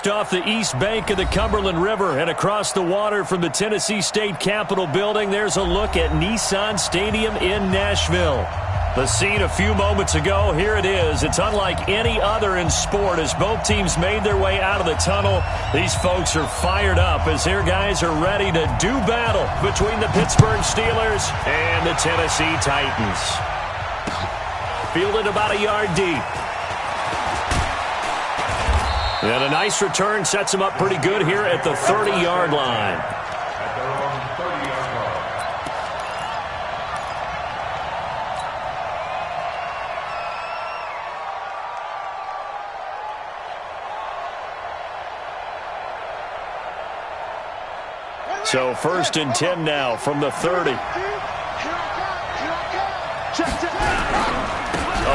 Just off the east bank of the Cumberland River and across the water from the Tennessee State Capitol building, there's a look at Nissan Stadium in Nashville. The scene a few moments ago, here it is. It's unlike any other in sport as both teams made their way out of the tunnel. These folks are fired up as their guys are ready to do battle between the Pittsburgh Steelers and the Tennessee Titans. Fielded about a yard deep. And a nice return sets him up pretty good here at the 30-yard line. So 1st and 10 now from the 30. A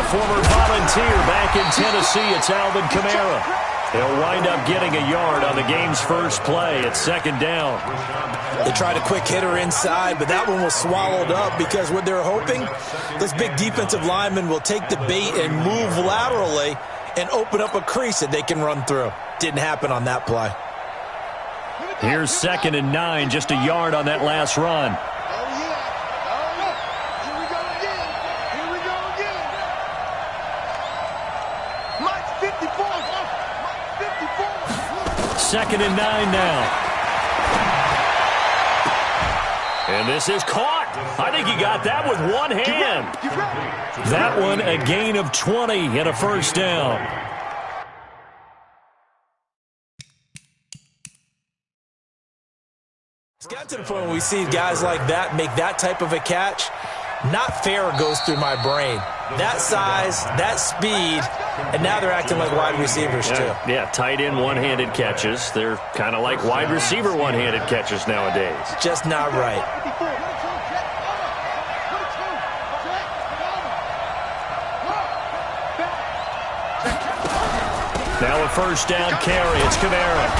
former Volunteer back in Tennessee, it's Alvin Kamara. He'll wind up getting a yard on the game's first play. It's 2nd down. They tried a quick hitter inside, but that one was swallowed up because what they're hoping, those big defensive linemen will take the bait and move laterally and open up a crease that they can run through. Didn't happen on that play. Here's 2nd and 9, just a yard on that last run. Second and 9 now. And this is caught. I think he got that with one hand. That one a gain of 20 and a 1st down. It's got to the point where we see guys like that make that type of a catch. Not fair goes through my brain. That size, that speed, and now they're acting like wide receivers too. Yeah, tight end one-handed catches. They're kind of like wide receiver one-handed catches nowadays. Just not right. Now a 1st down carry. It's Kamara.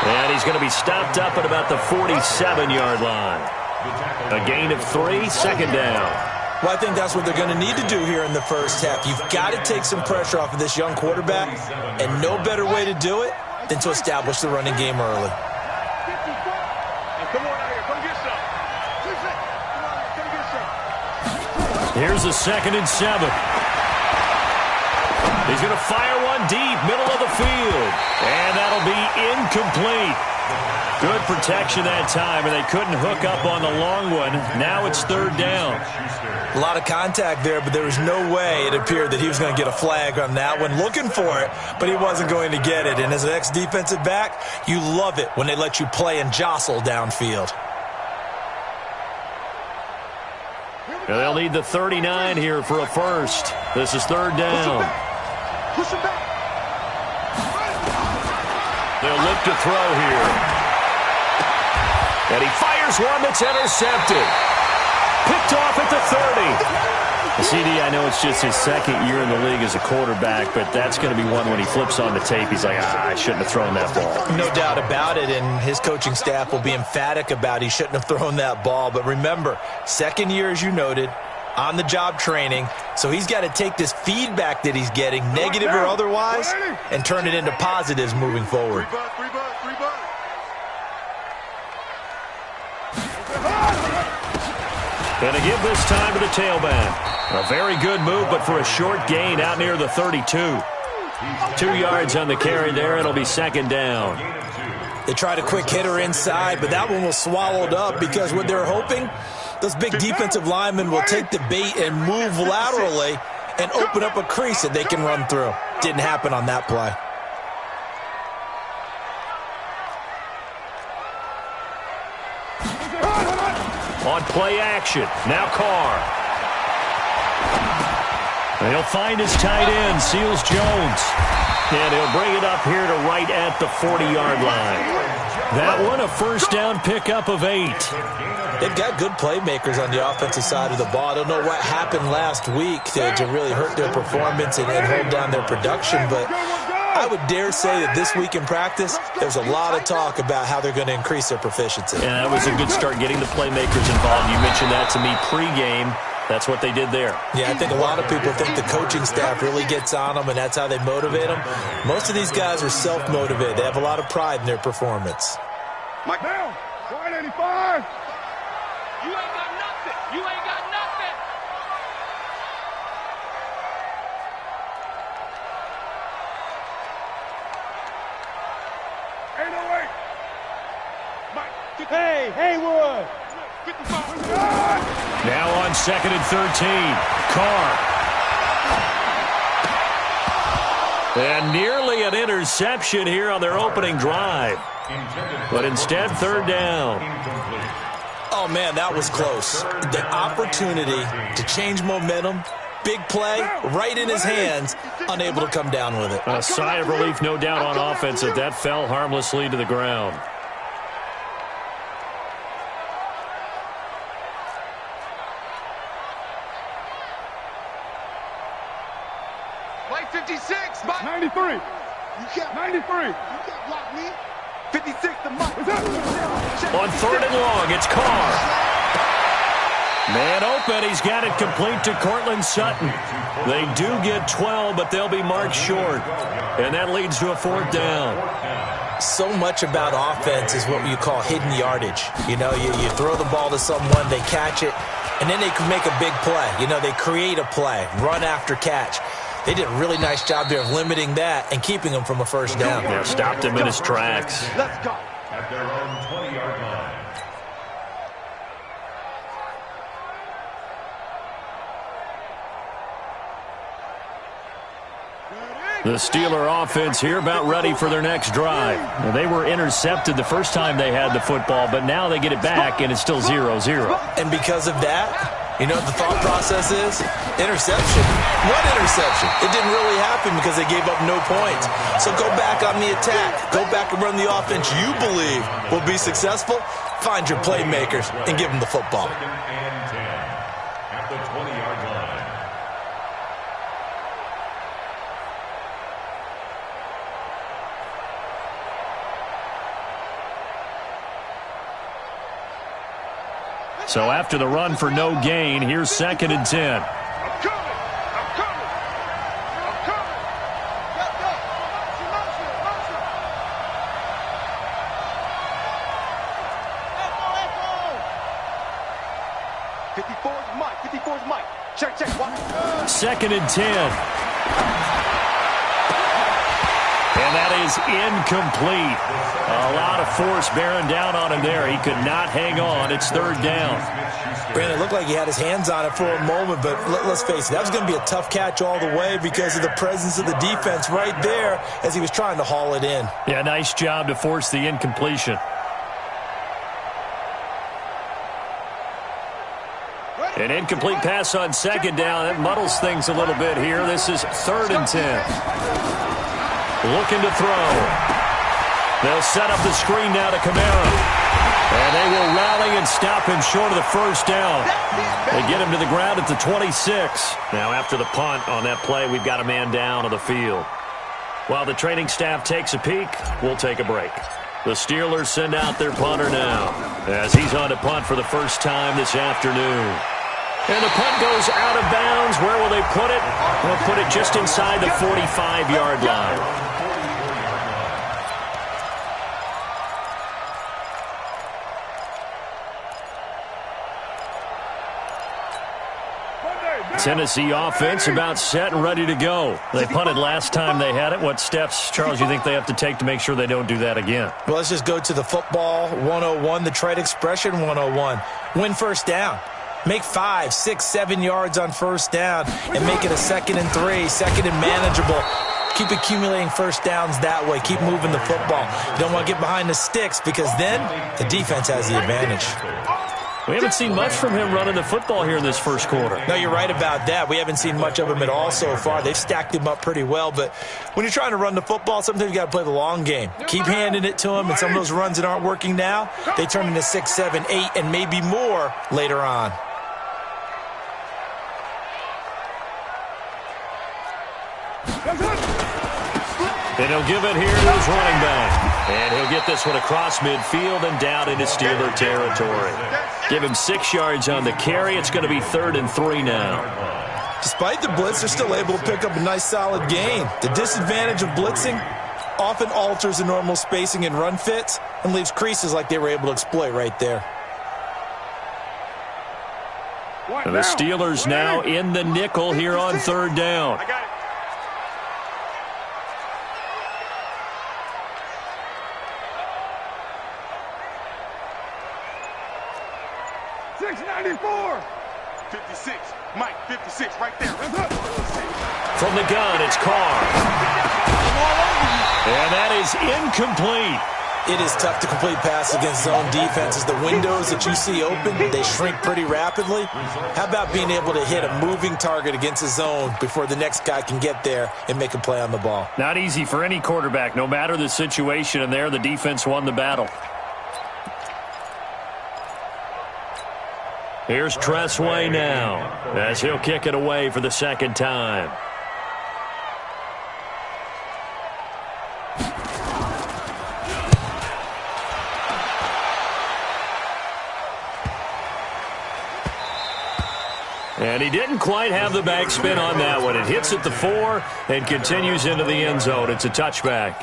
And he's going to be stopped up at about the 47-yard line. A gain of 3, 2nd down. Well, I think that's what they're going to need to do here in the first half. You've got to take some pressure off of this young quarterback, and no better way to do it than to establish the running game early. Here's a 2nd and 7. He's going to fire one deep, middle of the field. And that'll be incomplete. Good protection that time, and they couldn't hook up on the long one. Now it's 3rd down. A lot of contact there, but there was no way it appeared that he was going to get a flag on that one. Looking for it, but he wasn't going to get it. And as an ex-defensive back, you love it when they let you play and jostle downfield. And they'll need the 39 here for a first. This is 3rd down. They'll look to throw here. And he fires one that's intercepted. Picked off at the 30. CD, I know it's just his 2nd year in the league as a quarterback, but that's going to be one when he flips on the tape. He's like, I shouldn't have thrown that ball. No doubt about it, and his coaching staff will be emphatic about he shouldn't have thrown that ball. But remember, 2nd year, as you noted, on-the-job training, so he's got to take this feedback that he's getting, negative or otherwise, and turn it into positives moving forward. And to give this time to the tailback. A very good move, but for a short gain out near the 32. 2 yards on the carry there. It'll be 2nd down. They tried a quick hitter inside, but that one was swallowed up because what they're hoping, those big defensive linemen will take the bait and move laterally and open up a crease that they can run through. Didn't happen on that play. On play action, now Carr. And he'll find his tight end, Seals Jones. And he'll bring it up here to right at the 40-yard line. That one, a 1st down pickup of 8. They've got good playmakers on the offensive side of the ball. I don't know what happened last week to really hurt their performance and hold down their production, but I would dare say that this week in practice, there's a lot of talk about how they're going to increase their proficiency. And that was a good start getting the playmakers involved. You mentioned that to me pregame. That's what they did there. Yeah, I think a lot of people think the coaching staff really gets on them, and that's how they motivate them. Most of these guys are self-motivated. They have a lot of pride in their performance. Mike down. 185. You ain't got nothing. You ain't got nothing. Ain't no way. Mike. Hey, Haywood. 55. Now on 2nd and 13. Carr. And nearly an interception here on their opening drive. But instead, 3rd down. Oh, man, that was close. The opportunity to change momentum, big play, right in his hands, unable to come down with it. A sigh of relief, no doubt, on offense that fell harmlessly to the ground. Play 56, Mike. 93. You can't. 93. You can't block me. 56 to Mike. What's up? On 3rd and long, it's Carr. Man open, he's got it complete to Cortland Sutton. They do get 12, but they'll be marked short. And that leads to a 4th down. So much about offense is what you call hidden yardage. You know, you throw the ball to someone, they catch it, and then they can make a big play. You know, they create a play, run after catch. They did a really nice job there of limiting that and keeping him from a 1st down. Yeah, stopped him in his tracks. Let's go. At their own 20-yard line. The Steeler offense here about ready for their next drive. Now, they were intercepted the first time they had the football, but now they get it back, and it's still 0-0. And because of that, you know what the thought process is? Interception. What interception? It didn't really happen because they gave up no points. So go back on the attack. Go back and run the offense you believe will be successful. Find your playmakers and give them the football. 2nd and 10 at the 20-yard line. So after the run for no gain, here's 2nd and 10. I'm coming. I'm coming. I'm coming. Go, go. Motion, motion. Echo. 54 is Mike. 54 is Mike. Check, check. Watch. 2nd and 10. And that is incomplete. A lot of force bearing down on him there. He could not hang on. It's 3rd down. Brandon, it looked like he had his hands on it for a moment, but let's face it, that was going to be a tough catch all the way because of the presence of the defense right there as he was trying to haul it in. Yeah, nice job to force the incompletion. An incomplete pass on 2nd down. That muddles things a little bit here. This is 3rd and 10. Looking to throw. They'll set up the screen now to Kamara. And they will rally and stop him short of the 1st down. They get him to the ground at the 26. Now after the punt on that play, we've got a man down on the field. While the training staff takes a peek, we'll take a break. The Steelers send out their punter now as he's on to punt for the first time this afternoon. And the punt goes out of bounds. Where will they put it? They'll put it just inside the 45-yard line. Tennessee offense about set and ready to go. They punted last time they had it. What steps, Charles, you think they have to take to make sure they don't do that again? Well, let's just go to the football 101, the trade expression 101. Win 1st down. Make 5, 6, 7 yards on 1st down and make it a 2nd and 3, 2nd and manageable. Keep accumulating 1st downs that way. Keep moving the football. You don't want to get behind the sticks because then the defense has the advantage. We haven't seen much from him running the football here in this 1st quarter. No, you're right about that. We haven't seen much of him at all so far. They've stacked him up pretty well, but when you're trying to run the football, sometimes you got to play the long game. Keep handing it to him, and some of those runs that aren't working now, they turn into 6, 7, 8, and maybe more later on. And he'll give it here to his running back. And he'll get this one across midfield and down into Steeler territory. Give him 6 yards on the carry. It's going to be 3rd and 3 now. Despite the blitz, they're still able to pick up a nice, solid gain. The disadvantage of blitzing often alters the normal spacing and run fits and leaves creases like they were able to exploit right there. And the Steelers now in the nickel here on 3rd down. I got it. $6.94. 56. Mike, 56 right there. From the gun, it's Carr. And that is incomplete. It is tough to complete passes against zone defenses. The windows that you see open, they shrink pretty rapidly. How about being able to hit a moving target against a zone before the next guy can get there and make a play on the ball? Not easy for any quarterback, no matter the situation, and there the defense won the battle. Here's Tressway now as he'll kick it away for the 2nd time. And he didn't quite have the backspin on that one. It hits at the 4 and continues into the end zone. It's a touchback.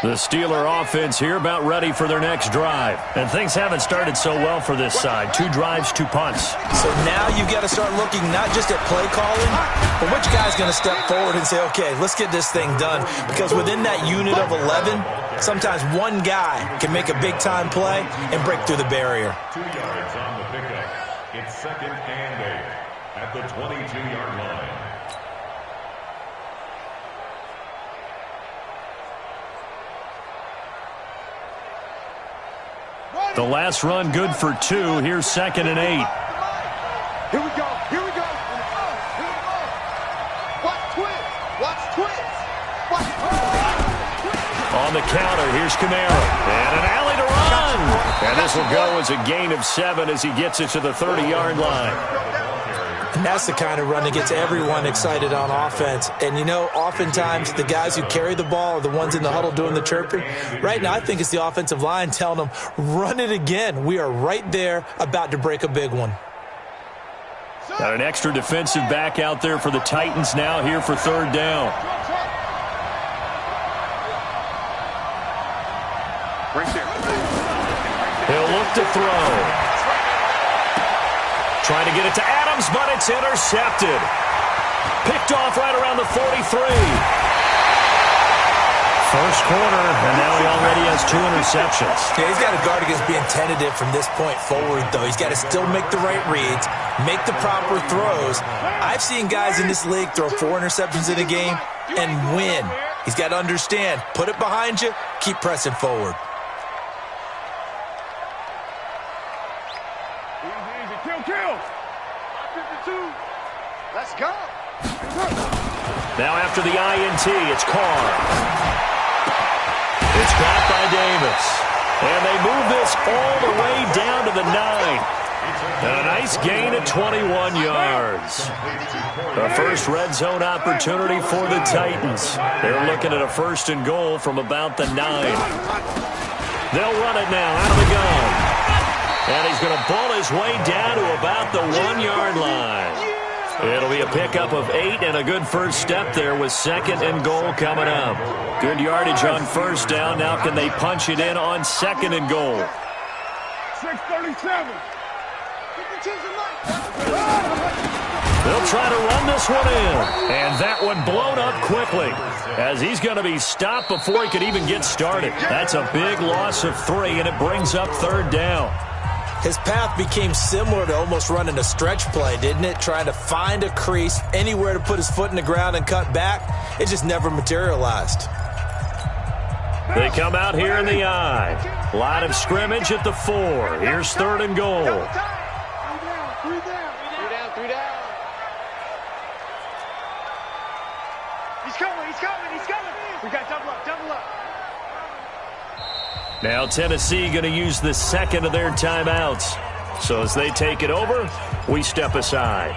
The Steeler offense here about ready for their next drive. And things haven't started so well for this side. 2 drives, 2 punts. So now you've got to start looking not just at play calling, but which guy's going to step forward and say, okay, let's get this thing done. Because within that unit of 11, sometimes one guy can make a big-time play and break through the barrier. 2 yards on the pickup. It's 2nd and 8 at the 22-yard line. The last run good for 2. Here's 2nd and 8. Here we go. Here we go. Here we go. Watch twist. Watch twist. Watch twist. On the counter, here's Kamara. And an alley to run. And this will go as a gain of 7 as he gets it to the 30-yard line. And that's the kind of run that gets everyone excited on offense. And, you know, oftentimes the guys who carry the ball are the ones in the huddle doing the chirping. Right now, I think it's the offensive line telling them, run it again. We are right there about to break a big one. Got an extra defensive back out there for the Titans now here for 3rd down. Right there. He'll look to throw. Trying to get it to Adams, but it's intercepted. Picked off right around the 43. First quarter, and now he already has 2 interceptions. Yeah, he's got to guard against being tentative from this point forward, though. He's got to still make the right reads, make the proper throws. I've seen guys in this league throw 4 interceptions in a game and win. He's got to understand, put it behind you, keep pressing forward. Kill. 52. Let's go. Now after the INT, it's Carr. It's caught by Davis. And they move this all the way down to the 9. And a nice gain of 21 yards. The first red zone opportunity for the Titans. They're looking at a 1st and goal from about the 9. They'll run it now out of the gun. And he's going to bull his way down to about the 1-yard line. It'll be a pickup of 8 and a good first step there with 2nd and goal coming up. Good yardage on 1st down. Now can they punch it in on 2nd and goal? 6:37. They'll try to run this one in. And that one blown up quickly as he's going to be stopped before he could even get started. That's a big loss of 3, and it brings up 3rd down. His path became similar to almost running a stretch play, didn't it? Trying to find a crease, anywhere to put his foot in the ground and cut back. It just never materialized. They come out here in the I. Line of scrimmage at the 4. Here's 3rd and goal. 3 down. He's coming. We got double up. Now Tennessee going to use the 2nd of their timeouts. So as they take it over, we step aside.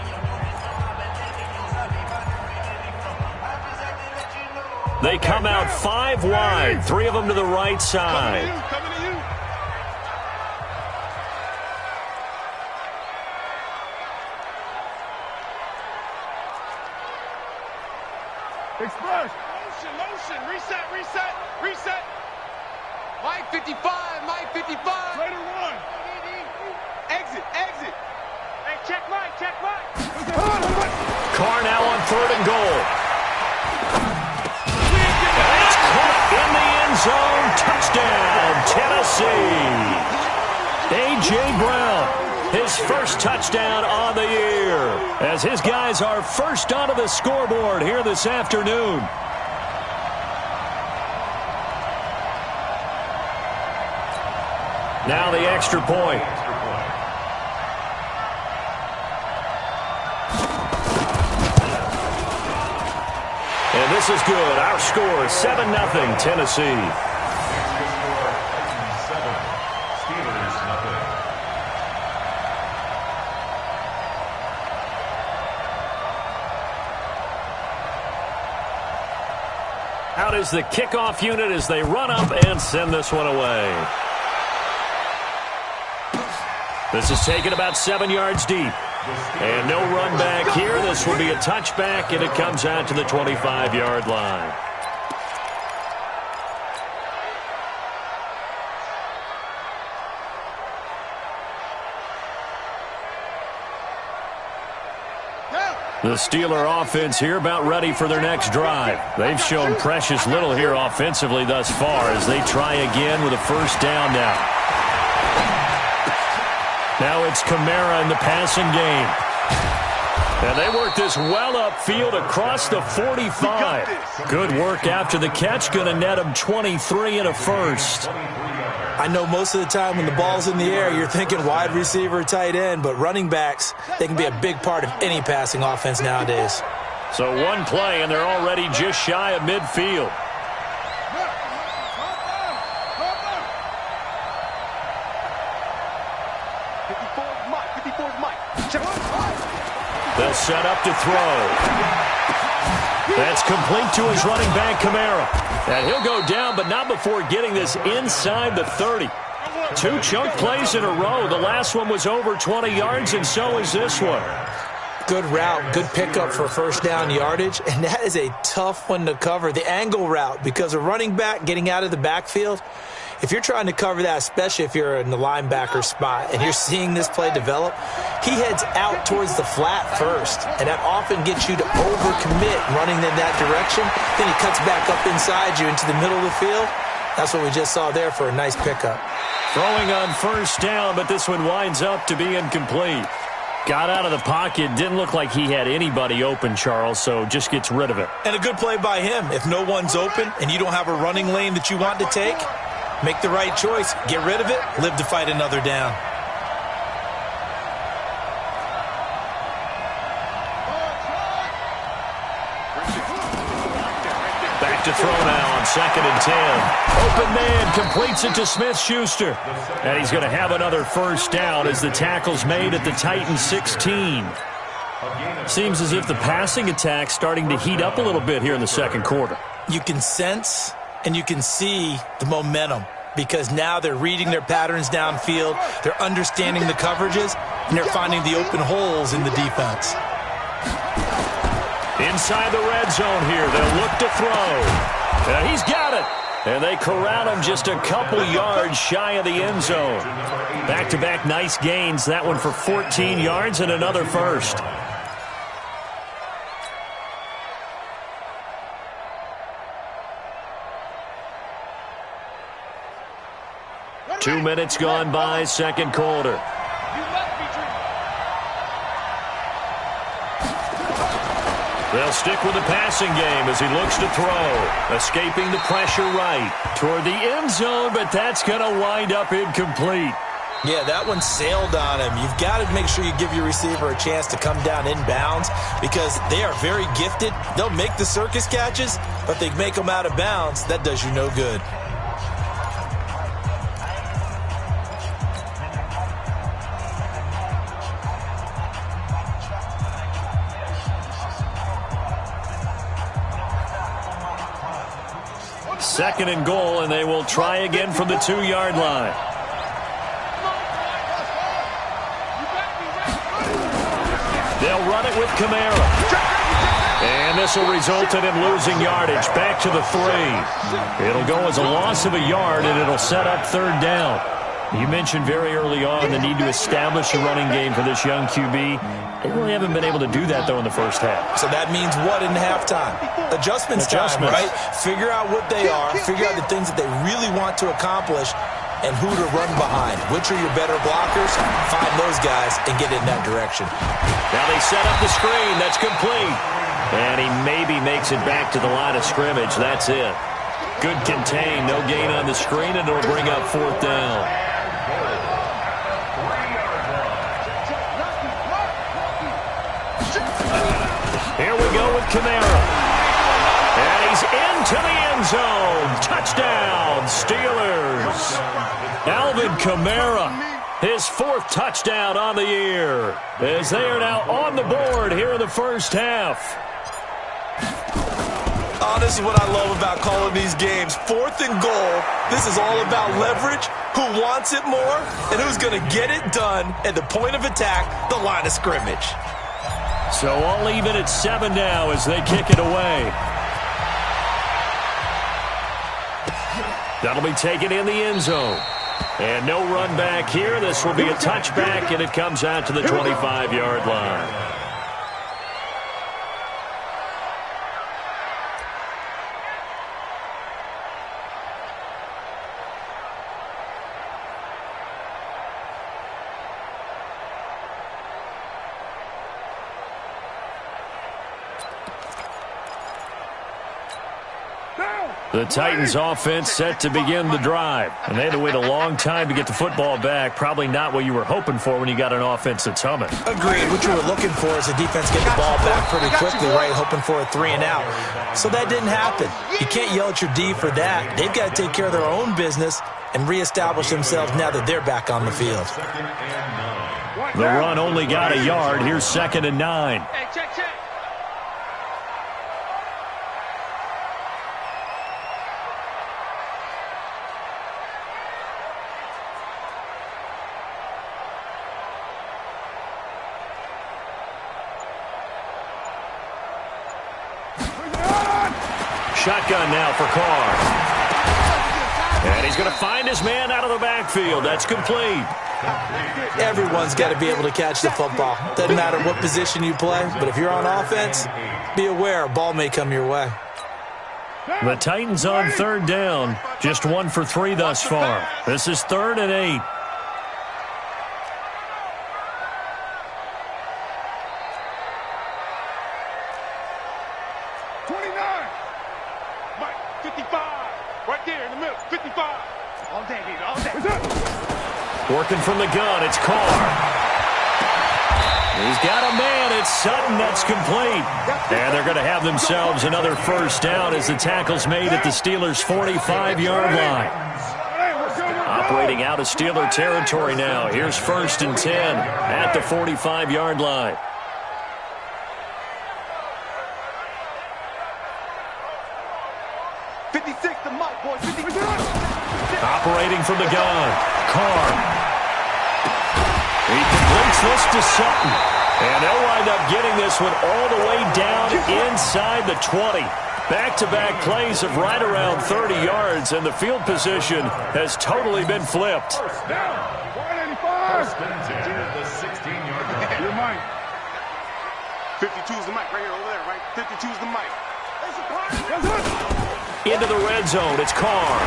They come out 5 wide, 3 of them to the right side. Coming to you. Express. Motion. Reset. Mike 55. Later one. Exit. Hey, check Mike. Carr now on 3rd and goal. And it's caught in the end zone. Touchdown, Tennessee. A.J. Brown, his first touchdown on the year, as his guys are first onto the scoreboard here this afternoon. Now the extra point. And this is good. Our score is 7-0 Tennessee. Out is the kickoff unit as they run up and send this one away. This is taken about 7 yards deep. And no run back here. This will be a touchback, and it comes out to the 25-yard line. The Steeler offense here about ready for their next drive. They've shown precious little here offensively thus far as they try again with a first down now. Now it's Kamara in the passing game. And they work this well upfield across the 45. Good work after the catch. Going to net them 23 and a first. I know most of the time when the ball's in the air, you're thinking wide receiver, tight end, but running backs, they can be a big part of any passing offense nowadays. So one play, and they're already just shy of midfield. They'll set up to throw. That's complete to his running back, Kamara. And he'll go down, but not before getting this inside the 30. 2 chunk plays in a row. The last one was over 20 yards, and so is this one. Good route, good pickup for first down yardage, and that is a tough one to cover. The angle route, because a running back getting out of the backfield, if you're trying to cover that, especially if you're in the linebacker spot and you're seeing this play develop, he heads out towards the flat first, and that often gets you to overcommit running in that direction. Then he cuts back up inside you into the middle of the field. That's what we just saw there for a nice pickup. Throwing on first down, but this one winds up to be incomplete. Got out of the pocket. Didn't look like he had anybody open, Charles, so just gets rid of it. And a good play by him. If no one's open and you don't have a running lane that you want to take, make the right choice. Get rid of it. Live to fight another down. Back to throw now on 2nd and 10. Open man completes it to Smith-Schuster. And he's going to have another first down as the tackle's made at the Titans 16. Seems as if the passing attack's starting to heat up a little bit here in the second quarter. You can sense and you can see the momentum because now they're reading their patterns downfield, they're understanding the coverages, and they're finding the open holes in the defense. Inside the red zone here, they'll look to throw. And he's got it. And they corral him just a couple yards shy of the end zone. Back-to-back nice gains. That one for 14 yards and another first. Two minutes gone by, second quarter. They'll stick with the passing game as he looks to throw. Escaping the pressure right toward the end zone, but that's going to wind up incomplete. Yeah, that one sailed on him. You've got to make sure you give your receiver a chance to come down inbounds because they are very gifted. They'll make the circus catches, but they make them out of bounds. That does you no good. 2nd and goal, and they will try again from the 2-yard line. They'll run it with Kamara. And this will result in him losing yardage back to the 3. It'll go as a loss of a yard, and it'll set up 3rd down. You mentioned very early on the need to establish a running game for this young QB. They really haven't been able to do that, though, in the first half. So that means what in halftime? Adjustments time, right? Figure out what they are, figure out the things that they really want to accomplish, and who to run behind. Which are your better blockers? Find those guys and get in that direction. Now they set up the screen. That's complete. And he maybe makes it back to the line of scrimmage. That's it. Good contain. No gain on the screen, and it'll bring up 4th down. Here we go with Kamara. And he's into the end zone. Touchdown, Steelers. Alvin Kamara, his 4th touchdown on the year, as they are now on the board here in the first half. Oh, this is what I love about calling these games. 4th and goal. This is all about leverage, who wants it more, and who's going to get it done at the point of attack, the line of scrimmage. So all even at 7 now as they kick it away. That'll be taken in the end zone. And no run back here. This will be a touchback, and it comes out to the 25-yard line. The Titans offense set to begin the drive. And they had to wait a long time to get the football back. Probably not what you were hoping for when you got an offense that's humming. Agreed. What you were looking for is the defense get the ball back pretty quickly, right? Hoping for a 3 and out. So that didn't happen. You can't yell at your D for that. They've got to take care of their own business and reestablish themselves now that they're back on the field. The run only got a yard. Here's 2nd and 9. Hey, check. Shotgun now for Carr. And he's going to find his man out of the backfield. That's complete. Everyone's got to be able to catch the football. Doesn't matter what position you play, but if you're on offense, be aware a ball may come your way. The Titans on 3rd down. Just 1 for 3 thus far. This is 3rd and 8. Working from the gun, it's Carr. He's got a man, it's Sutton, that's complete. And they're going to have themselves another 1st down as the tackle's made at the Steelers' 45-yard line. Operating out of Steeler territory now. Here's 1st and 10 at the 45-yard line. Operating from the gun, Carr. He completes this to Sutton. And they'll wind up getting this one all the way down inside the 20. Back-to-back plays of right around 30 yards, and the field position has totally been flipped. First down, 185. 10 at the 16-yard line. Your mic. 52 is the mic right here over there, right? 52 is the mic. Into the red zone, it's Carr.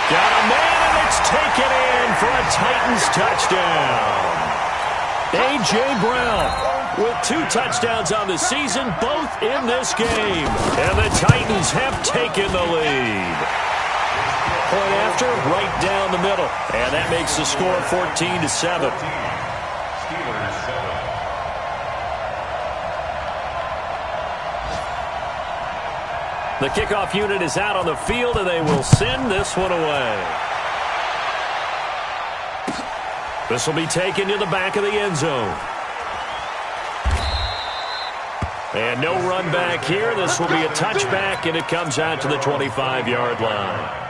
Got a man, and it's taken in for a Titans touchdown. A.J. Brown with 2 touchdowns on the season, both in this game. And the Titans have taken the lead. Point after, right down the middle. And that makes the score 14-7. The kickoff unit is out on the field, and they will send this one away. This will be taken to the back of the end zone. And no run back here. This will be a touchback, and it comes out to the 25-yard line.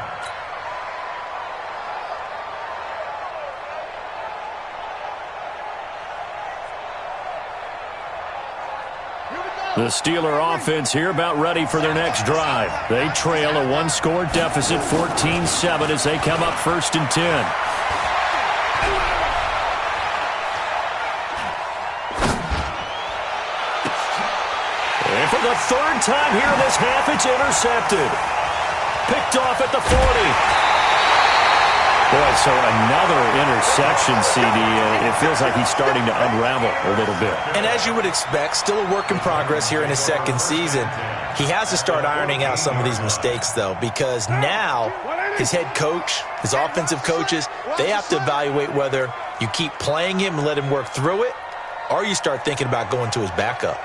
The Steeler offense here about ready for their next drive. They trail a one-score deficit, 14-7, as they come up 1st and 10. And for the 3rd time here in this half, it's intercepted. Picked off at the 40. Boy, so another interception, CD. It feels like he's starting to unravel a little bit. And as you would expect, still a work in progress here in his 2nd season. He has to start ironing out some of these mistakes, though, because now his head coach, his offensive coaches, they have to evaluate whether you keep playing him and let him work through it, or you start thinking about going to his backup.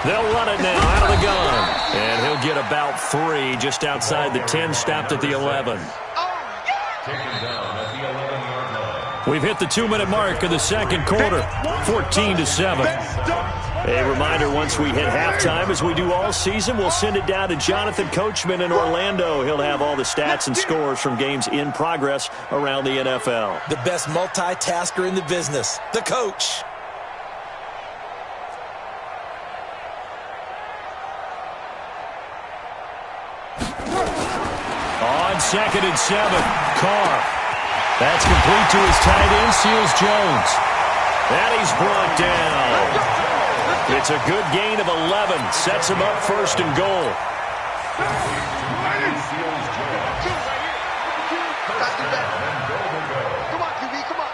They'll run it now out of the gun. And he'll get about 3 just outside the 10, stopped at the 11. We've hit the 2-minute mark of the 2nd quarter, 14-7. A reminder, once we hit halftime, as we do all season, we'll send it down to Jonathan Coachman in Orlando. He'll have all the stats and scores from games in progress around the NFL. The best multitasker in the business, the coach. On 2nd and 7, Carr. That's complete to his tight end, Seals Jones. And he's brought down. It's a good gain of 11. Sets him up 1st and goal. Come on, QB, come on.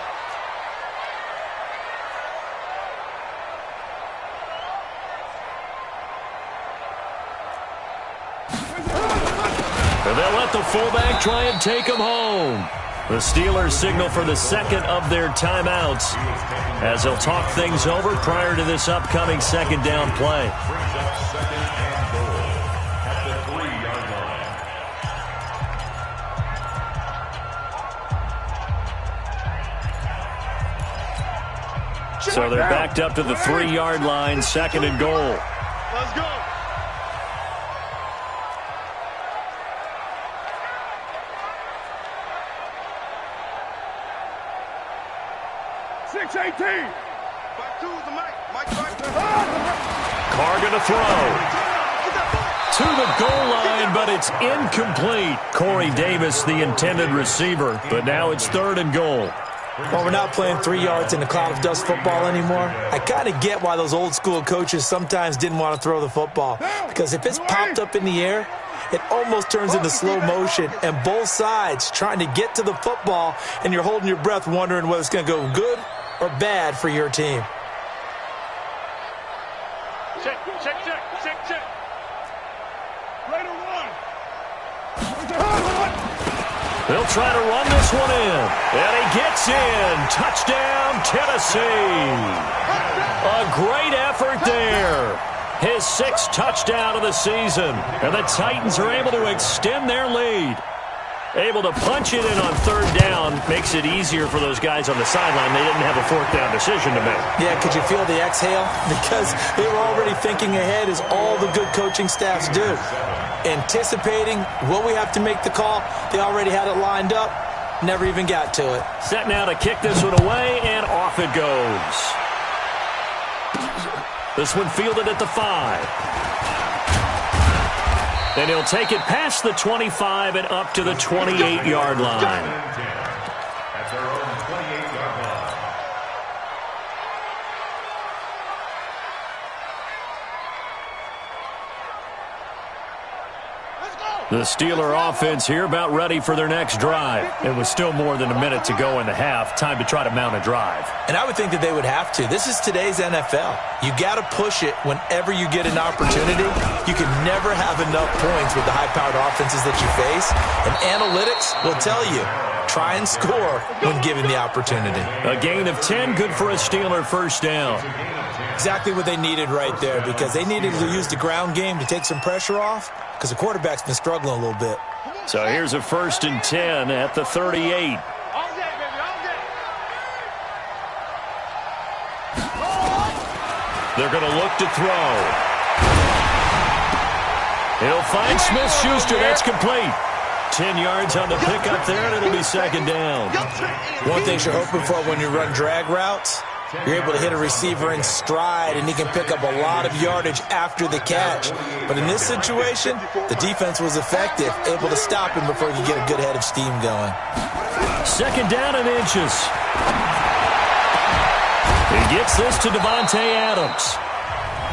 And they'll let the fullback try and take him home. The Steelers signal for the 2nd of their timeouts as they'll talk things over prior to this upcoming 2nd down play. So they're backed up to the 3-yard line, 2nd and goal. Let's go. Carr going to throw. To the goal line, but it's incomplete. Corey Davis, the intended receiver, but now it's 3rd and goal. Well, we're not playing 3 yards in a cloud of dust football anymore. I kind of get why those old school coaches sometimes didn't want to throw the football. Because if it's popped up in the air, it almost turns into slow motion, and both sides trying to get to the football, and you're holding your breath wondering whether it's going to go good or bad for your team. Check. Ready to run. They'll try to run this one in. And he gets in. Touchdown, Tennessee. A great effort there. His 6th touchdown of the season. And the Titans are able to extend their lead. Able to punch it in on 3rd down makes it easier for those guys on the sideline. They didn't have a 4th down decision to make. Yeah, could you feel the exhale? Because they were already thinking ahead, as all the good coaching staffs do. Anticipating what we have to make the call. They already had it lined up. Never even got to it. Set now to kick this one away, and off it goes. This one fielded at the 5. And he'll take it past the 25 and up to the 28-yard line. At their own 28-yard line. The Steeler offense here about ready for their next drive. It was still more than a minute to go in the half. Time to try to mount a drive. And I would think that they would have to. This is today's NFL. You got to push it whenever you get an opportunity. You can never have enough points with the high-powered offenses that you face. And analytics will tell you, try and score when given the opportunity. A gain of 10, good for a Steeler 1st down. Exactly what they needed right there, because they needed to use the ground game to take some pressure off, because the quarterback's been struggling a little bit. So here's a 1st and 10 at the 38. They're going to look to throw. He'll find Smith-Schuster. That's complete. 10 yards on the pickup there, and it'll be second down. One thing you're hoping for when you run drag routes, you're able to hit a receiver in stride, and he can pick up a lot of yardage after the catch. But in this situation, the defense was effective, able to stop him before he could get a good head of steam going. Second down and inches. He gets this to Devontae Adams.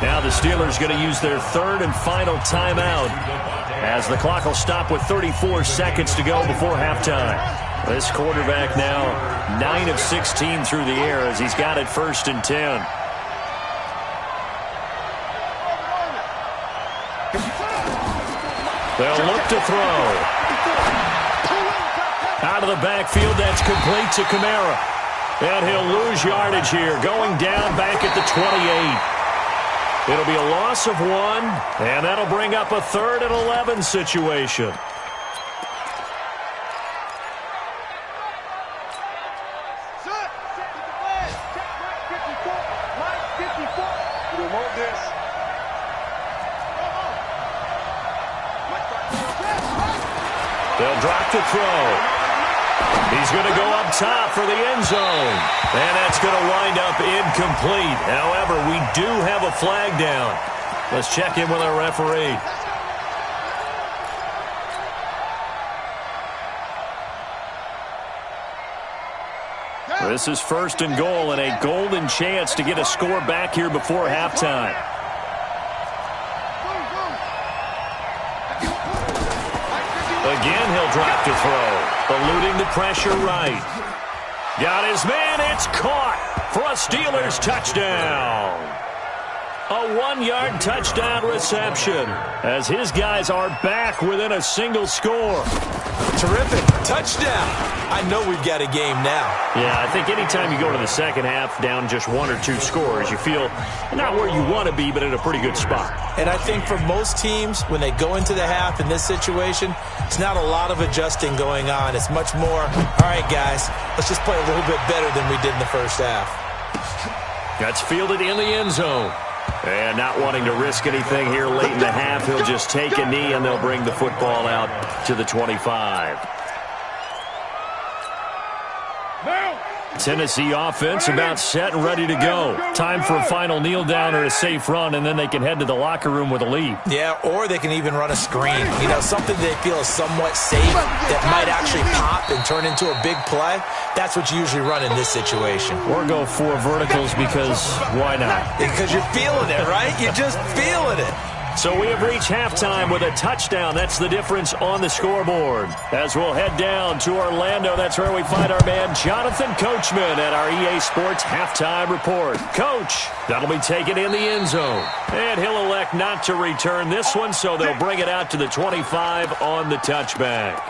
Now the Steelers going to use their third and final timeout as the clock will stop with 34 seconds to go before halftime. This quarterback now 9 of 16 through the air as he's got it 1st and 10. They'll look to throw. Out of the backfield, that's complete to Kamara. And he'll lose yardage here, going down back at the 28. It'll be a loss of 1, and that'll bring up a 3rd and 11 situation. They'll drop to throw. He's going to go up top for the end zone. And that's going to wind up incomplete. However, we do have a flag down. Let's check in with our referee. This is 1st and goal and a golden chance to get a score back here before halftime. Again, he'll drop to throw. Eluding the pressure right. Got his man. It's caught for a Steelers touchdown. A 1-yard touchdown reception as his guys are back within a single score. Terrific. Touchdown. I know we've got a game now. Yeah, I think anytime you go to the second half down just 1 or 2 scores, you feel not where you want to be, but in a pretty good spot. And I think for most teams, when they go into the half in this situation, it's not a lot of adjusting going on. It's much more, all right, guys, let's just play a little bit better than we did in the first half. That's fielded in the end zone. And not wanting to risk anything here late in the half, he'll just take a knee, and they'll bring the football out to the 25. Tennessee offense about set and ready to go. Time for a final kneel down or a safe run, and then they can head to the locker room with a lead. Yeah, or they can even run a screen. You know, something they feel is somewhat safe that might actually pop and turn into a big play. That's what you usually run in this situation. Or go 4 verticals because why not? Because you're feeling it, right? You're just feeling it. So we have reached halftime with a touchdown. That's the difference on the scoreboard. As we'll head down to Orlando, that's where we find our man Jonathan Coachman at our EA Sports Halftime Report. Coach, that'll be taken in the end zone. And he'll elect not to return this one, so they'll bring it out to the 25 on the touchback.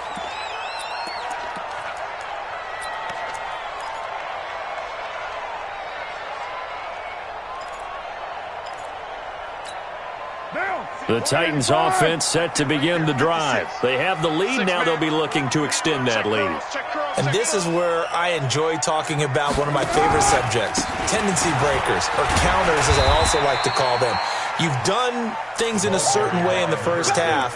The Titans offense set to begin the drive. They have the lead. Now they'll be looking to extend that lead. And this is where I enjoy talking about one of my favorite subjects, tendency breakers, or counters as I also like to call them. You've done things in a certain way in the first half,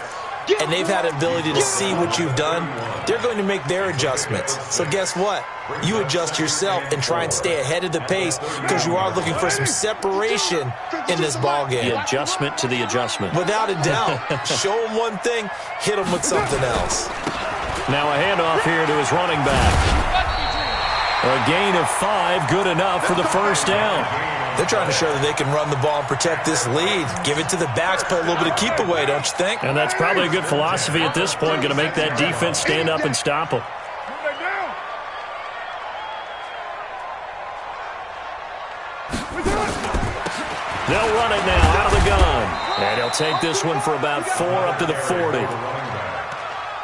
and they've had an ability to see what you've done. They're going to make their adjustments. So guess what? You adjust yourself and try and stay ahead of the pace because you are looking for some separation in this ball game. The adjustment to the adjustment. Without a doubt. Show them one thing, hit them with something else. Now a handoff here to his running back. A gain of 5, good enough for the first down. They're trying to show that they can run the ball and protect this lead. Give it to the backs, play a little bit of keep away, don't you think? And that's probably a good philosophy at this point, going to make that defense stand up and stop them. They'll run it now out of the gun. And he'll take this one for about 4 up to the 40.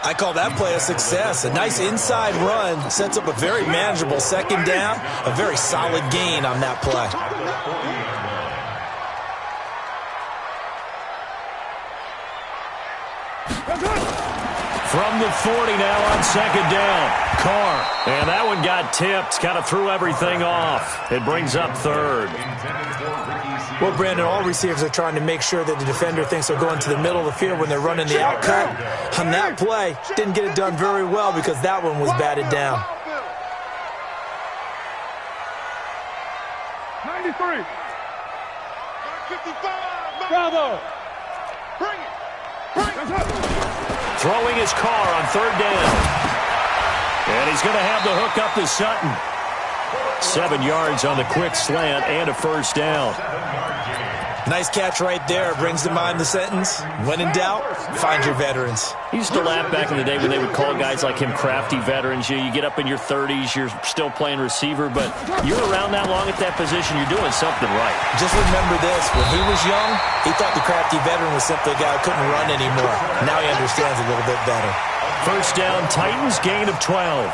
I call that play a success. A nice inside run sets up a very manageable second down. A very solid gain on that play. From the 40 now on second down. Carr. And that one got tipped. Kind of threw everything off. It brings up third. Well, Brandon, all receivers are trying to make sure that the defender thinks they're going to the middle of the field when they're running the out cut. On that play, didn't get it done very well because that one was batted down. 93. 55. Bravo. Bring it. Bring it. Throwing his Carr on third down. And he's going to have the hook up to Sutton. 7 yards on the quick slant and a first down. Nice catch right there. Brings to mind the sentence, when in doubt, find your veterans. You used to laugh back in the day when they would call guys like him crafty veterans. You get up in your 30s, you're still playing receiver, but you're around that long at that position, you're doing something right. Just remember this, when he was young, he thought the crafty veteran was simply a guy who couldn't run anymore. Now he understands a little bit better. First down, Titans, gain of 12.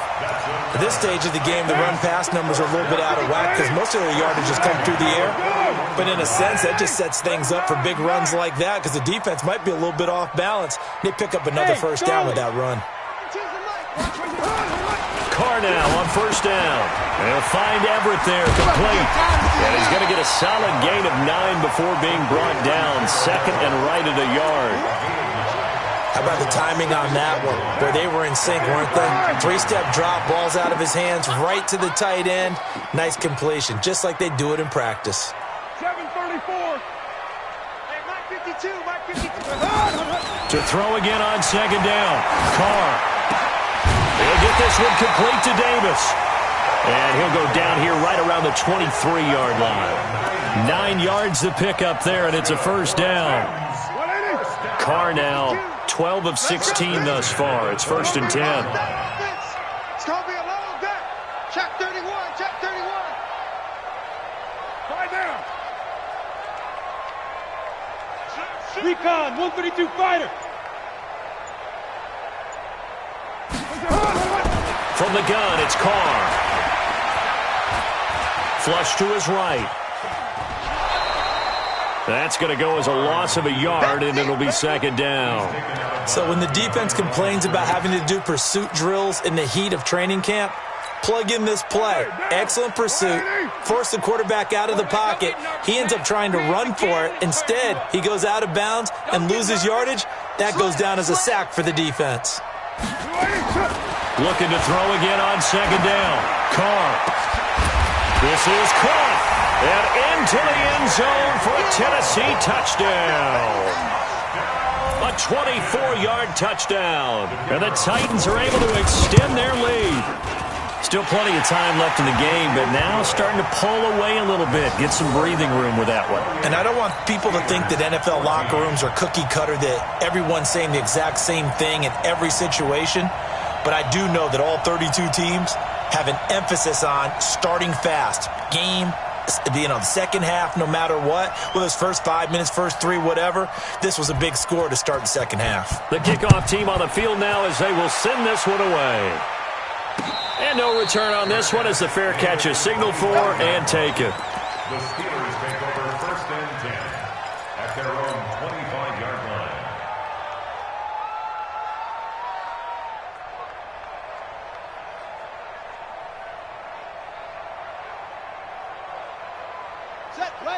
At this stage of the game, the run-pass numbers are a little bit out of whack because most of their yardage just come through the air. But in a sense, that just sets things up for big runs like that because the defense might be a little bit off balance. They pick up another first down with that run. Carr now on first down. They'll find Everett there, complete. And he's going to get a solid gain of 9 before being brought down. Second and right at a yard. How about the timing on that one, where they were in sync, weren't they? 3-step drop, balls out of his hands, right to the tight end. Nice completion, just like they do it in practice. 734. Hey, Mike 52, Mike 52. To throw again on second down. Carr. He'll get this one complete to Davis. And he'll go down here right around the 23-yard line. 9 yards to pick up there, and it's a first down. Carr now 12 of 16 thus far. It's first and 10. It's going to be a long day. Check 31, check 31. Five down. Recon, 132 fighter. From the gun, it's Carr. Flush to his right. That's going to go as a loss of a yard, and it'll be second down. So when the defense complains about having to do pursuit drills in the heat of training camp, plug in this play. Excellent pursuit. Force the quarterback out of the pocket. He ends up trying to run for it. Instead, he goes out of bounds and loses yardage. That goes down as a sack for the defense. Looking to throw again on second down. Carr. This is caught. And into the end zone for a Tennessee touchdown. A 24-yard touchdown. And the Titans are able to extend their lead. Still plenty of time left in the game, but now starting to pull away a little bit. Get some breathing room with that one. And I don't want people to think that NFL locker rooms are cookie cutter, that everyone's saying the exact same thing in every situation. But I do know that all 32 teams have an emphasis on starting fast. Game, the second half, no matter what, whether it's first 5 minutes, first 3, whatever, this was a big score to start the second half. The kickoff team on the field now as they will send this one away. And no return on this one as the fair catch is signaled for and taken. The Steelers take over first and 10 at their own 25-yard line.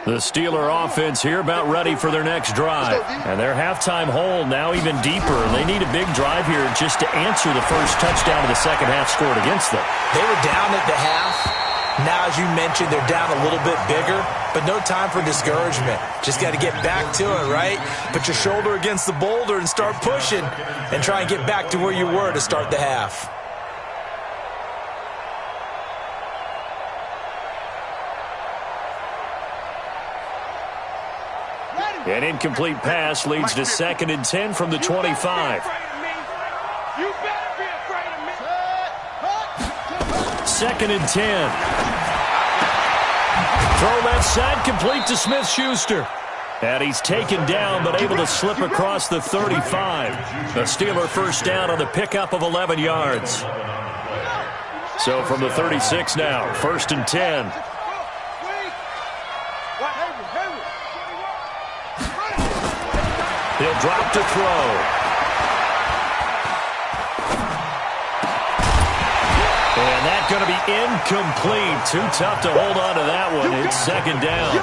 The Steeler offense here about ready for their next drive. And their halftime hole now even deeper. They need a big drive here just to answer the first touchdown of the second half scored against them. They were down at the half. Now, as you mentioned, they're down a little bit bigger, but no time for discouragement. Just got to get back to it, right? Put your shoulder against the boulder and start pushing and try and get back to where you were to start the half. An incomplete pass leads to second and 10 from the 25. You better be afraid of me. Second and 10. Throw left side, complete to Smith-Schuster. And he's taken down, but able to slip across the 35. The Steeler first down on the pickup of 11 yards. So from the 36 now, first and 10. He'll drop to throw. And that's going to be incomplete. Too tough to hold on to that one. It's second down.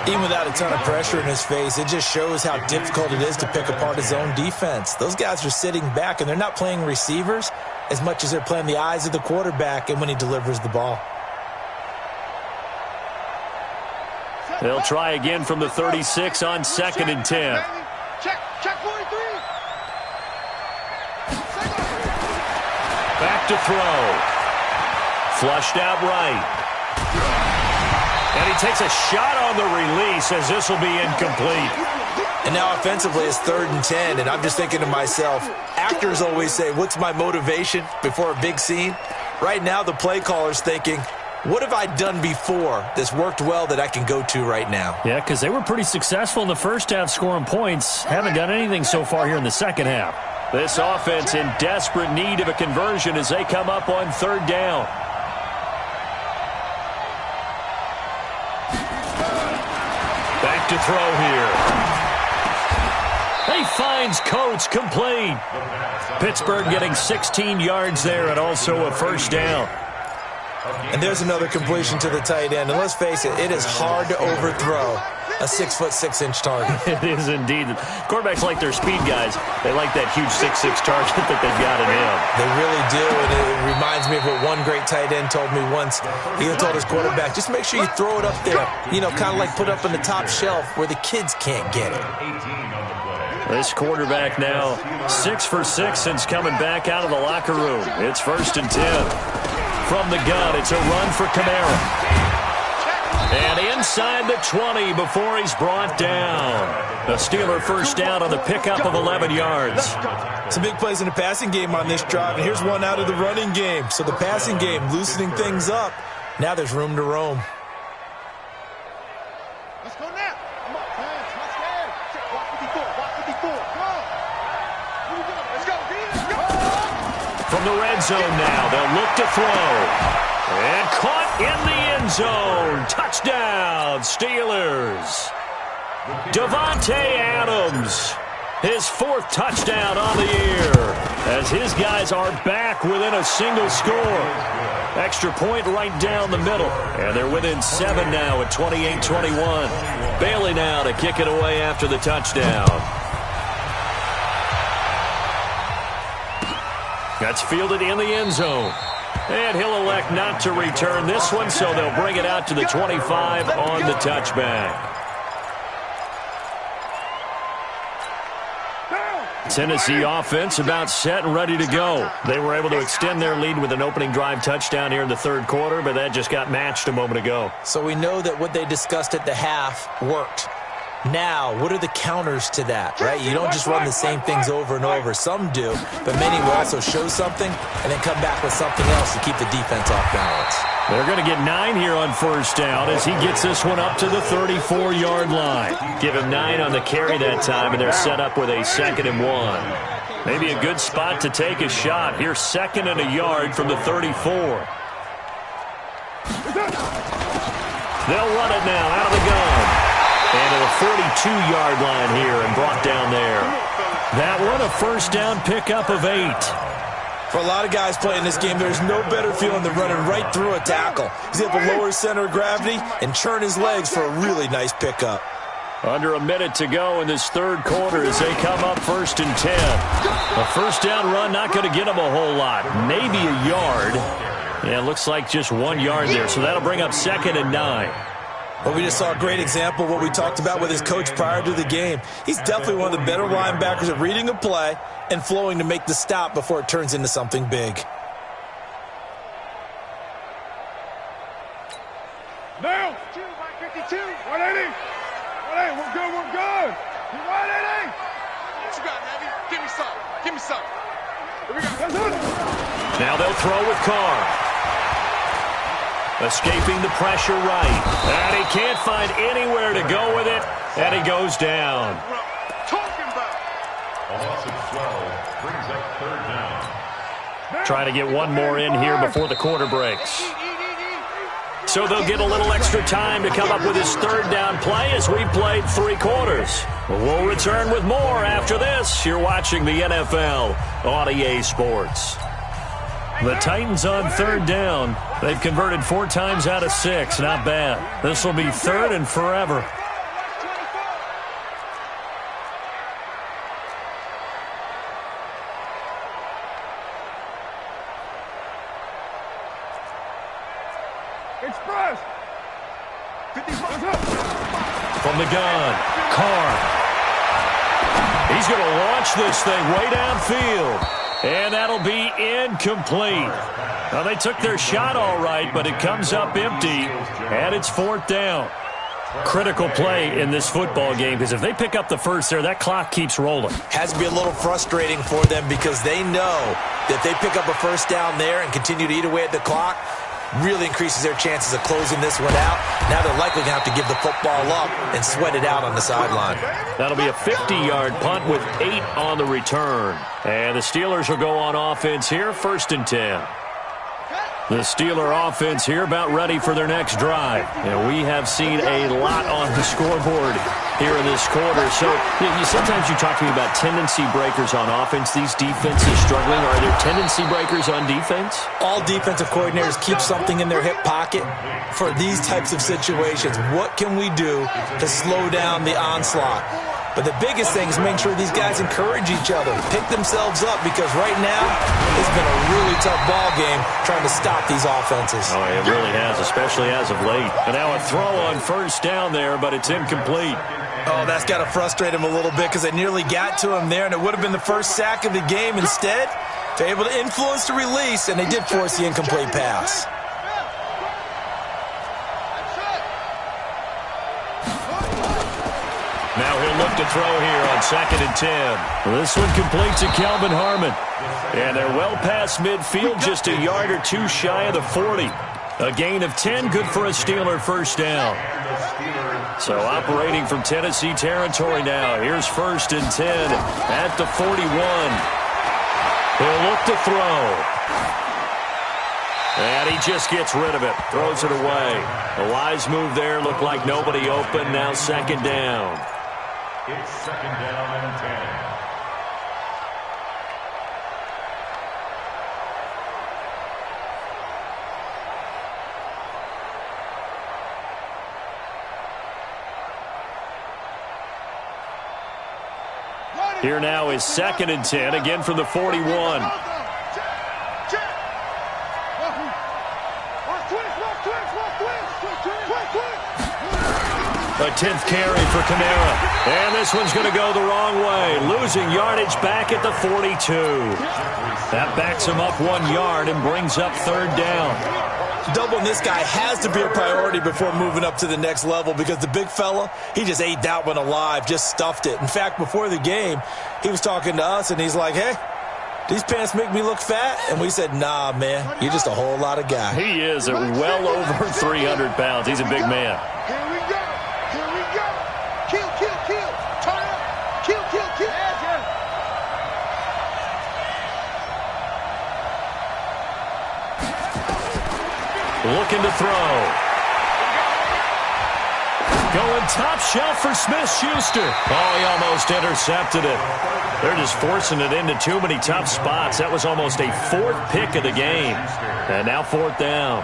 Even without a ton of pressure in his face, it just shows how difficult it is to pick apart his own defense. Those guys are sitting back, and they're not playing receivers as much as they're playing the eyes of the quarterback and when he delivers the ball. They'll try again from the 36 on 2nd and 10. Check 43. Back to throw. Flushed out right. And he takes a shot on the release as this will be incomplete. And now offensively it's 3rd and 10, and I'm just thinking to myself, actors always say, what's my motivation before a big scene? Right now the play caller's thinking, what have I done before that's worked well that I can go to right now? Yeah, because they were pretty successful in the first half scoring points. Haven't done anything so far here in the second half. This offense in desperate need of a conversion as they come up on 3rd down. Back to throw here. He finds Coates complete. Pittsburgh getting 16 yards there and also a first down. And there's another completion to the tight end. And let's face it, it is hard to overthrow a 6'6" target. It is indeed. Quarterbacks like their speed guys. They like that huge 6'6" target that they've got in him. They really do, and it reminds me of what one great tight end told me once. He told his quarterback, just make sure you throw it up there, you know, kind of like put up on the top shelf where the kids can't get it. This quarterback now 6 for 6 since coming back out of the locker room. It's 1st and 10. From the gun, it's a run for Kamara. And inside the 20 before he's brought down. The Steeler first down on the pickup of 11 yards. Some big plays in the passing game on this drive, and here's one out of the running game. So the passing game loosening things up. Now there's room to roam. Let's go now. Come on, hands. Let's go. Walk 54. Walk 54. Come on. Here we go. Let's go. Let's go. From the red zone now, they'll look to throw. And caught in the end zone. Touchdown, Steelers. Davante Adams, his 4th touchdown on the year, as his guys are back within a single score. Extra point right down the middle, and they're within 7 now at 28-21. Bailey now to kick it away after the touchdown. That's fielded in the end zone. And he'll elect not to return this one, so they'll bring it out to the 25 on the touchback. Tennessee offense about set and ready to go. They were able to extend their lead with an opening drive touchdown here in the 3rd quarter, but that just got matched a moment ago. So we know that what they discussed at the half worked. Now, what are the counters to that, right? You don't just run the same things over and over. Some do, but many will also show something and then come back with something else to keep the defense off balance. They're going to get 9 here on first down as he gets this one up to the 34-yard line. Give him 9 on the carry that time, and they're set up with a 2nd and 1. Maybe a good spot to take a shot. Here's 2nd and a yard from the 34. They'll run it now out of the gun. And to the 42-yard line here and brought down there. That one a first down pickup of 8. For a lot of guys playing this game, there's no better feeling than running right through a tackle. He's able to lower his center of gravity and churn his legs for a really nice pickup. Under a minute to go in this 3rd quarter as they come up 1st and 10. A first down run not going to get them a whole lot. Maybe a yard. Yeah, it looks like just 1 yard there, so that'll bring up 2nd and 9. Well, we just saw a great example of what we talked about with his coach prior to the game. He's definitely one of the better linebackers at reading a play and flowing to make the stop before it turns into something big. Now, 52, 180. 180, we're good, we're good. 180. What you got, Navy? Give me some. Give me some. Here we go. That's it. Now they'll throw with Carr. Escaping the pressure right. And he can't find anywhere to go with it. And he goes down. Talking about. A loss of 12 brings up 3rd down. Trying to get one more in here before the quarter breaks. So they'll get a little extra time to come up with his 3rd down play as we played 3 quarters. We'll return with more after this. You're watching the NFL on EA Sports. The Titans on third down. They've converted 4 times out of 6. Not bad. This will be third and forever. Express. 55. From the gun, Carr. He's going to launch this thing way downfield. And that'll be incomplete. Now, they took their shot all right, but it comes up empty, and it's 4th down. Critical play in this football game, because if they pick up the first there, that clock keeps rolling. Has to be a little frustrating for them because they know that if they pick up a first down there and continue to eat away at the clock, really increases their chances of closing this one out. Now they're likely going to have to give the football up and sweat it out on the sideline. That'll be a 50-yard punt with 8 on the return. And the Steelers will go on offense here, 1st and 10. The Steeler offense here about ready for their next drive. And we have seen a lot on the scoreboard here in this quarter. So sometimes you talk to me about tendency breakers on offense. These defenses struggling. Are there tendency breakers on defense? All defensive coordinators keep something in their hip pocket for these types of situations. What can we do to slow down the onslaught? But the biggest thing is make sure these guys encourage each other, pick themselves up, because right now it's been a really tough ball game trying to stop these offenses. Oh, it really has, especially as of late. And now a throw on 1st down there, but it's incomplete. Oh, that's got to frustrate him a little bit because they nearly got to him there, and it would have been the first sack of the game. Instead, they're able to influence the release, and they did force the incomplete pass. Now he'll look to throw here on 2nd and 10. This one complete to Kelvin Harmon. And they're well past midfield, just a yard or 2 shy of the 40. A gain of 10, good for a Steeler first down. So operating from Tennessee territory now. Here's 1st and 10 at the 41. He'll look to throw. And he just gets rid of it. Throws it away. A wise move there. Looked like nobody open. Now 2nd down. It's 2nd down and 10. Here now is 2nd and 10, again from the 41. A 10th carry for Kamara. And this one's going to go the wrong way. Losing yardage back at the 42. That backs him up 1 yard and brings up 3rd down. Doubling this guy has to be a priority before moving up to the next level because the big fella, he just ate that one alive, just stuffed it. In fact, before the game, he was talking to us, and he's like, hey, these pants make me look fat? And we said, nah, man, you're just a whole lot of guy. He is at well over 300 pounds. He's a big man. Here we go. Here we go. Kill, kill, kill. Turn up. Kill, kill, kill. Looking to throw. Going top shelf for Smith-Schuster. Oh, he almost intercepted it. They're just forcing it into too many tough spots. That was almost a 4th pick of the game. And now 4th down.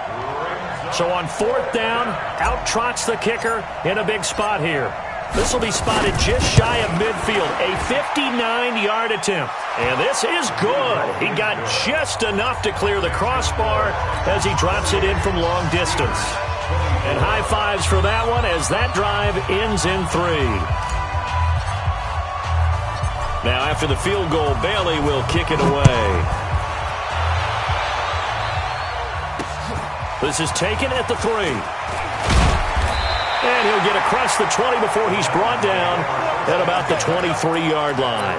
So on 4th down, out trots the kicker in a big spot here. This will be spotted just shy of midfield. A 59-yard attempt. And this is good. He got just enough to clear the crossbar as he drops it in from long distance. And high fives for that one as that drive ends in 3. Now after the field goal, Bailey will kick it away. This is taken at the 3. And he'll get across the 20 before he's brought down at about the 23-yard line.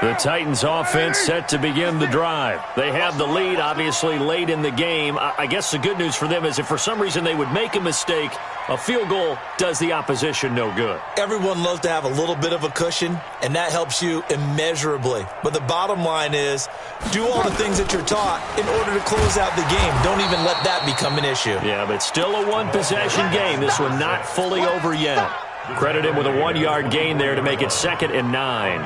The Titans offense set to begin the drive. They have the lead, obviously, late in the game. I guess the good news for them is if for some reason they would make a mistake, A field goal does the opposition no good. Everyone loves to have a little bit of a cushion, and that helps you immeasurably. But the bottom line is, do all the things that you're taught in order to close out the game. Don't even let that become an issue. Yeah, but still a one-possession game. This one not fully over yet. Credit him with a 1-yard gain there to make it 2nd and 9.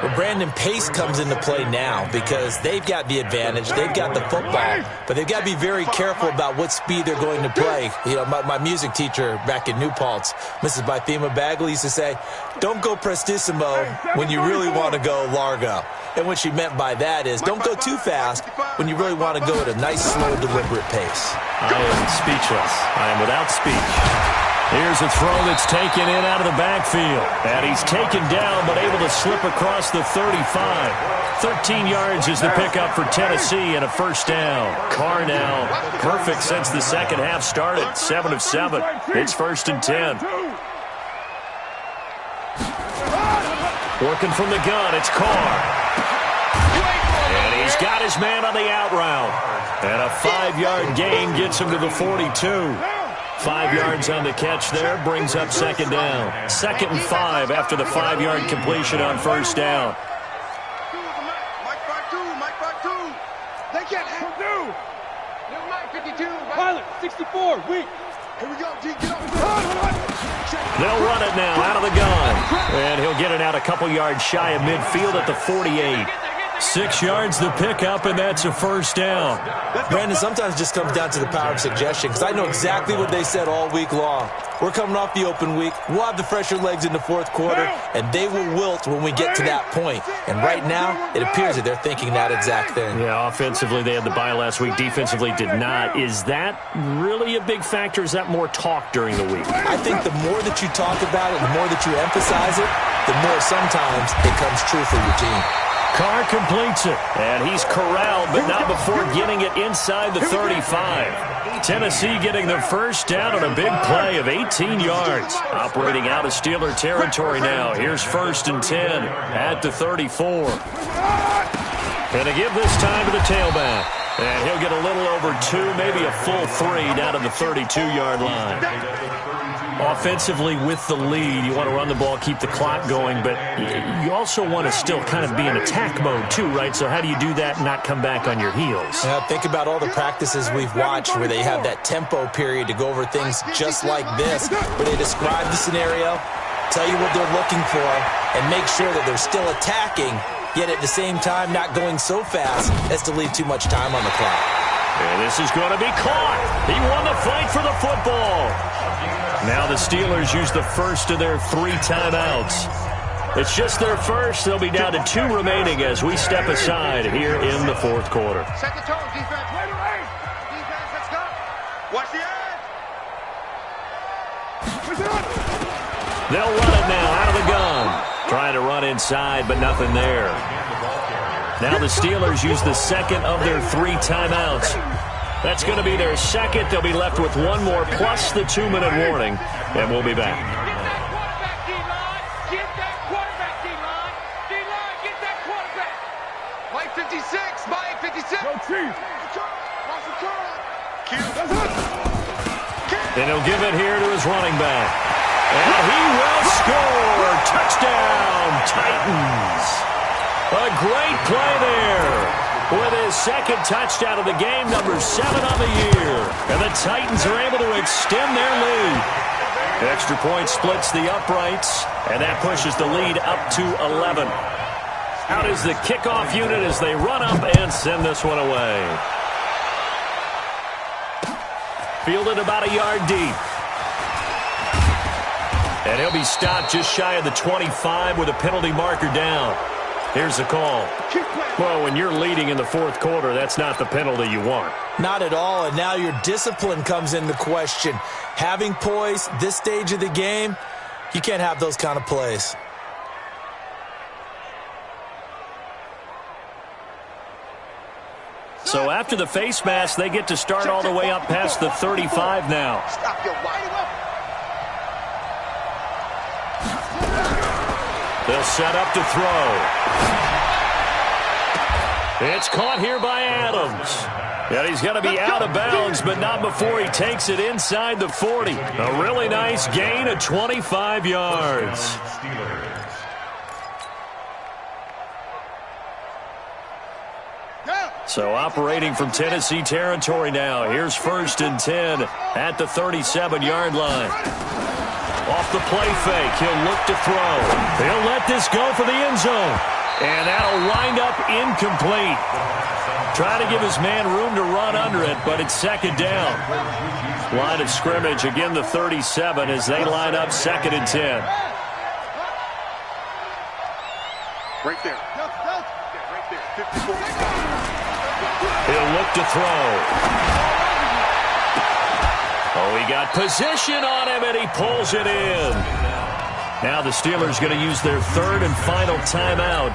Well, Brandon, pace comes into play now because they've got the advantage. They've got the football, but they've got to be very careful about what speed they're going to play. You know, my music teacher back in New Paltz, Mrs. Bythema Bagley, used to say, don't go prestissimo when you really want to go largo. And what she meant by that is don't go too fast when you really want to go at a nice, slow, deliberate pace. I am speechless. I am without speech. Here's a throw that's taken in out of the backfield. And he's taken down but able to slip across the 35. 13 yards is the pickup for Tennessee and a first down. Carr now perfect since the second half started. 7 of 7. It's 1st and 10. Working from the gun, it's Carr. And he's got his man on the out route. And a 5-yard gain gets him to the 42. 5 yards on the catch there, brings up 2nd down. 2nd and 5 after the 5-yard completion on first down. Mike 5-2. They can't do. Never mind, 52. Pilot, 64, weak. Here we go, G, get up. They'll run it now out of the gun. And he'll get it out a couple yards shy of midfield at the 48. 6 yards the pickup, and that's a first down. Brandon, sometimes it just comes down to the power of suggestion because I know exactly what they said all week long. We're coming off the open week. We'll have the fresher legs in the fourth quarter, and they will wilt when we get to that point. And right now, it appears that they're thinking that exact thing. Yeah, offensively, they had the bye last week. Defensively, did not. Is that really a big factor? Is that more talk during the week? I think the more that you talk about it, the more that you emphasize it, the more sometimes it comes true for your team. Carr completes it, and he's corralled, but not before getting it inside the 35. Tennessee getting the first down on a big play of 18 yards. Operating out of Steeler territory now. Here's 1st and 10 at the 34. Going to give this time to the tailback. And he'll get a little over 2, maybe a full 3 down to the 32-yard line. Offensively with the lead, you want to run the ball, keep the clock going, but you also want to still kind of be in attack mode too, right? So how do you do that and not come back on your heels? Yeah, think about all the practices we've watched where they have that tempo period to go over things just like this, where they describe the scenario, tell you what they're looking for, and make sure that they're still attacking, yet at the same time not going so fast as to leave too much time on the clock. And this is going to be caught. He won the fight for the football. Now the Steelers use the first of their 3 timeouts. It's just their first. They'll be down to 2 remaining as we step aside here in the fourth quarter. Set the tone, defense. Defense, let's go. Watch the edge. They'll run it now out of the gun. Trying to run inside, but nothing there. Now the Steelers use the second of their 3 timeouts. That's going to be their second. They'll be left with 1 more plus the 2-minute warning, and we'll be back. Get that quarterback, D-line. D-line, get that quarterback. Mike 56, Mike 56. Go Chief. And he'll give it here to his running back. And he will score. Touchdown, Titans. A great play there. With his second touchdown of the game, number 7 on the year. And the Titans are able to extend their lead. Extra point splits the uprights, and that pushes the lead up to 11. Out is the kickoff unit as they run up and send this one away. Fielded about a yard deep. And he'll be stopped just shy of the 25 with a penalty marker down. Here's the call. Well, when you're leading in the fourth quarter, that's not the penalty you want. Not at all, and now your discipline comes into question. Having poise this stage of the game, you can't have those kind of plays. So after the face mask, they get to start all the way up past the 35 now. Stop your wide weapon. They'll set up to throw. It's caught here by Adams. And he's going to be out of bounds, but not before he takes it inside the 40. A really nice gain of 25 yards. So operating from Tennessee territory now. Here's 1st and 10 at the 37-yard line. Off the play fake, he'll look to throw. He'll let this go for the end zone. And that'll wind up incomplete. Trying to give his man room to run under it, but it's 2nd down. Line of scrimmage, again the 37 as they line up 2nd and 10. Right there. Right there. 54. He'll look to throw. Oh, he got position on him, and he pulls it in. Now the Steelers going to use their 3rd and final timeout.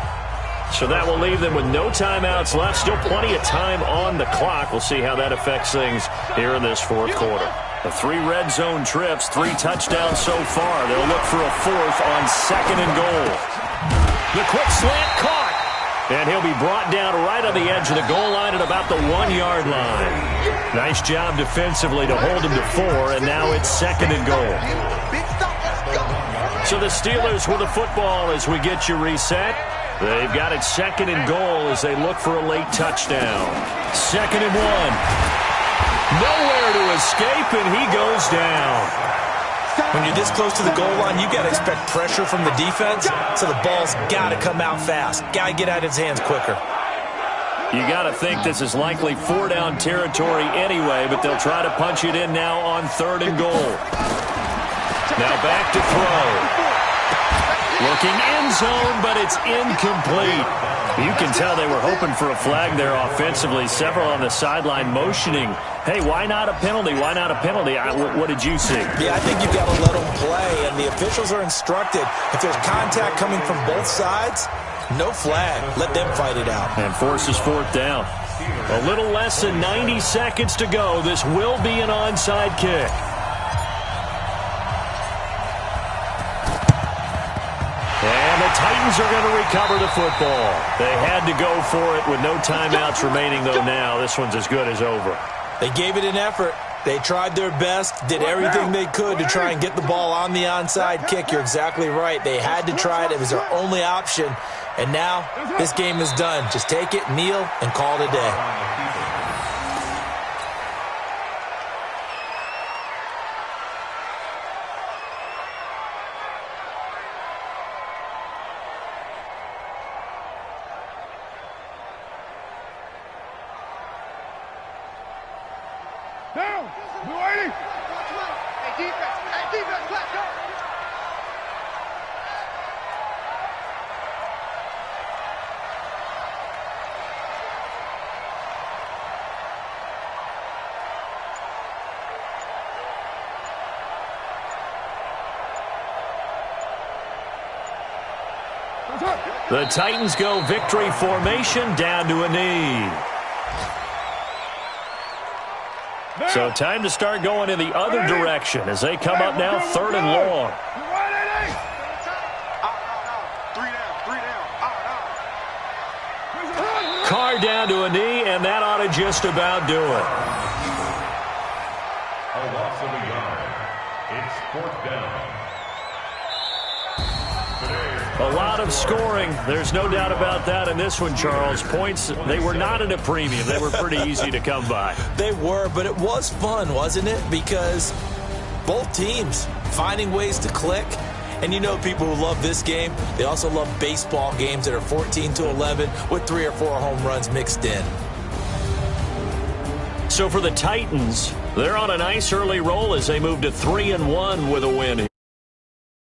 So that will leave them with no timeouts left. Still plenty of time on the clock. We'll see how that affects things here in this 4th quarter. The 3 red zone trips, 3 touchdowns so far. They'll look for a 4th on 2nd and goal. The quick slant caught. And he'll be brought down right on the edge of the goal line at about the 1-yard line. Nice job defensively to hold him to 4, and now it's 2nd and goal. So the Steelers with the football as we get you reset. They've got it 2nd and goal as they look for a late touchdown. 2nd and 1. Nowhere to escape, and he goes down. When you're this close to the goal line, you got to expect pressure from the defense, so the ball's got to come out fast. Got to get out of his hands quicker. You got to think this is likely 4-down territory anyway, but they'll try to punch it in now on 3rd and goal. Now back to throw. Looking end zone, but it's incomplete. You can tell they were hoping for a flag there offensively. Several on the sideline motioning, hey, why not a penalty? Why not a penalty? What did you see? Yeah, I think you've got to let them play, and the officials are instructed. If there's contact coming from both sides, no flag. Let them fight it out. And forces 4th down. A little less than 90 seconds to go. This will be an onside kick. And the Titans are going to recover the football. They had to go for it with no timeouts remaining, though now. This one's as good as over. They gave it an effort. They tried their best, did everything they could to try and get the ball on the onside kick. You're exactly right. They had to try it. It was their only option. And now this game is done. Just take it, kneel, and call it a day. Down! Blue 80! Hey, defense, let's go! The Titans go victory formation down to a knee. So time to start going in the other direction as they come up now 3rd and long. Carr down to a knee, and that ought to just about do it. A loss of a yard. It's 4th down. A lot of scoring. There's no doubt about that in this one, Charles. Points, they were not at a premium. They were pretty easy to come by. They were, but it was fun, wasn't it? Because both teams finding ways to click. And you know people who love this game, they also love baseball games that are 14-11 with 3 or 4 home runs mixed in. So for the Titans, they're on a nice early roll as they move to 3-1 with a win.